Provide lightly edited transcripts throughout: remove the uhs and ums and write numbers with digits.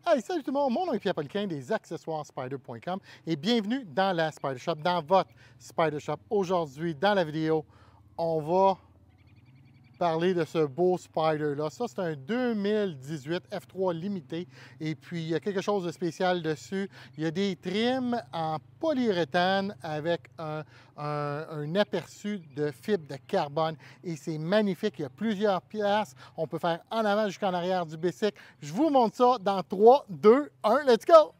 Hey, salut tout le monde, mon nom est Pierre Poliquin des accessoires Spyder.com et bienvenue dans la Spyder Shop, dans votre Spyder Shop. Aujourd'hui, dans la vidéo, on va parler de ce beau Spyder-là. Ça, c'est un 2018 F3 limité et puis il y a quelque chose de spécial dessus. Il y a des trims en polyuréthane avec un aperçu de fibre de carbone et c'est magnifique. Il y a plusieurs pièces. On peut faire en avant jusqu'en arrière du bicycle. Je vous montre ça dans 3, 2, 1, let's go!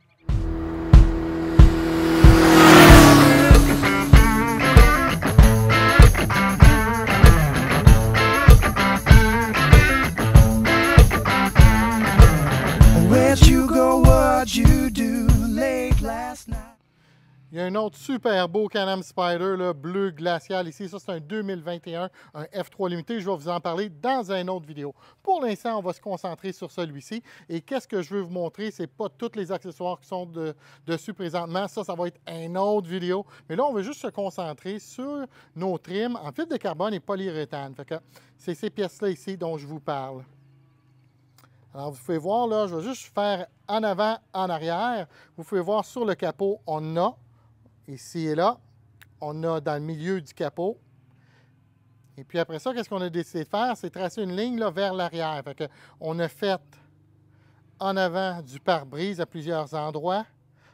Il y a un autre super beau Can-Am Spyder, là, bleu glacial ici. Ça, c'est un 2021, un F3 limité. Je vais vous en parler dans une autre vidéo. Pour l'instant, on va se concentrer sur celui-ci. Et qu'est-ce que je veux vous montrer? Ce n'est pas tous les accessoires qui sont dessus présentement. Ça va être une autre vidéo. Mais là, on veut juste se concentrer sur nos trims en fibre de carbone et polyuréthane. Fait que c'est ces pièces-là ici dont je vous parle. Alors, vous pouvez voir, là, je vais juste faire en avant, en arrière. Vous pouvez voir sur le capot, on a ici et là, on a dans le milieu du capot. Et puis après ça, qu'est-ce qu'on a décidé de faire? C'est tracer une ligne là, vers l'arrière. On a fait en avant du pare-brise à plusieurs endroits,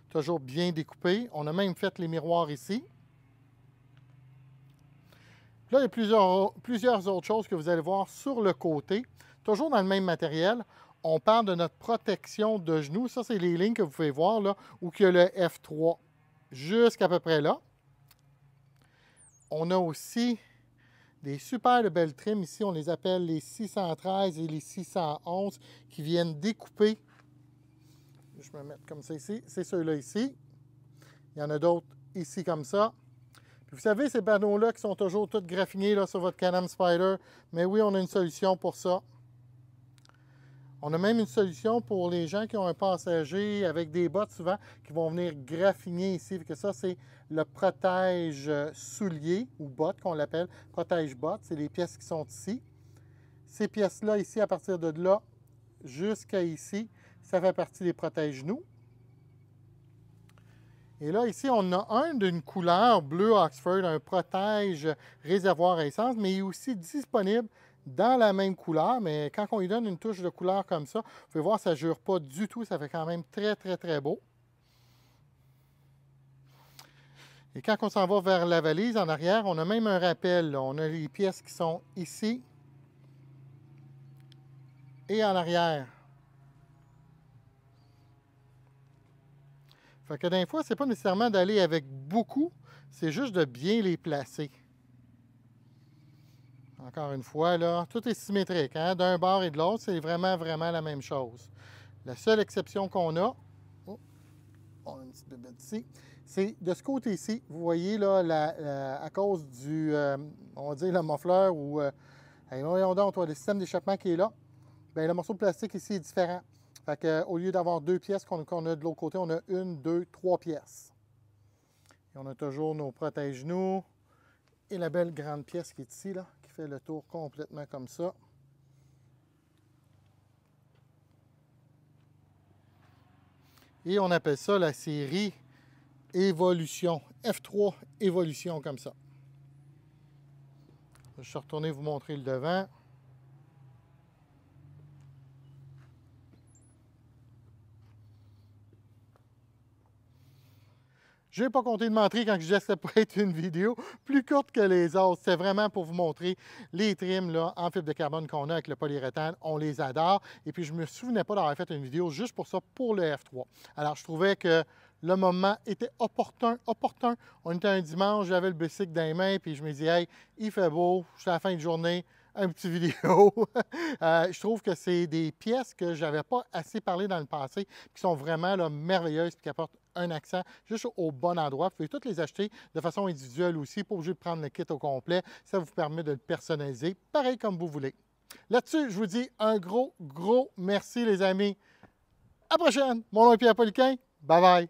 toujours bien découpé. On a même fait les miroirs ici. Là, il y a plusieurs autres choses que vous allez voir sur le côté, toujours dans le même matériel. On parle de notre protection de genoux. Ça, c'est les lignes que vous pouvez voir là, où il y a le F3 jusqu'à peu près là. On a aussi des super de belles trims ici. On les appelle les 613 et les 611 qui viennent découper. Je vais me mettre comme ça ici. C'est ceux-là ici. Il y en a d'autres ici comme ça. Puis vous savez, ces panneaux-là qui sont toujours tous graffinés là, sur votre Can-Am Spyder. Mais oui, on a une solution pour ça. On a même une solution pour les gens qui ont un passager avec des bottes souvent qui vont venir graffiner ici. Que ça, c'est le protège soulier ou bottes qu'on l'appelle. Protège bottes, c'est les pièces qui sont ici. Ces pièces-là ici, à partir de là jusqu'à ici, ça fait partie des protège-genoux. Et là, ici, on a un d'une couleur bleu Oxford, un protège réservoir à essence, mais il est aussi disponible dans la même couleur, mais quand on lui donne une touche de couleur comme ça, vous pouvez voir, ça ne jure pas du tout, ça fait quand même très, très, très beau. Et quand on s'en va vers la valise, en arrière, on a même un rappel. Là. On a les pièces qui sont ici et en arrière. Fait que des fois, ce n'est pas nécessairement d'aller avec beaucoup, c'est juste de bien les placer. Encore une fois, là, tout est symétrique. Hein? D'un bord et de l'autre, c'est vraiment, vraiment la même chose. La seule exception qu'on a, on a une petite bébête ici, c'est de ce côté-ci. Vous voyez, là, à cause du, on va dire, le muffler ou, voyons donc, le système d'échappement qui est là, bien, le morceau de plastique ici est différent. Fait que, au lieu d'avoir 2 pièces qu'on a de l'autre côté, on a 1, 2, 3 pièces. Et on a toujours nos protège-genoux et la belle grande pièce qui est ici, là, qui fait le tour complètement comme ça. Et on appelle ça la série Évolution, F3 Évolution comme ça. Je suis retourné vous montrer le devant. Je n'ai pas compté de mentir quand je disais que ça pourrait être une vidéo plus courte que les autres. C'est vraiment pour vous montrer les trims là, en fibre de carbone qu'on a avec le polyuréthane. On les adore. Et puis, je ne me souvenais pas d'avoir fait une vidéo juste pour ça, pour le F3. Alors, je trouvais que le moment était opportun. On était un dimanche, j'avais le bicycle dans les mains, puis je me disais, hey, il fait beau, je suis à la fin de journée, un petit vidéo. Je trouve que c'est des pièces que je n'avais pas assez parlé dans le passé, qui sont vraiment là, merveilleuses, puis qui apportent un accent juste au bon endroit. Vous pouvez toutes les acheter de façon individuelle aussi, pas obligé de prendre le kit au complet. Ça vous permet de le personnaliser, pareil comme vous voulez. Là-dessus, je vous dis un gros merci, les amis. À la prochaine. Mon nom est Pierre Poliquin. Bye bye.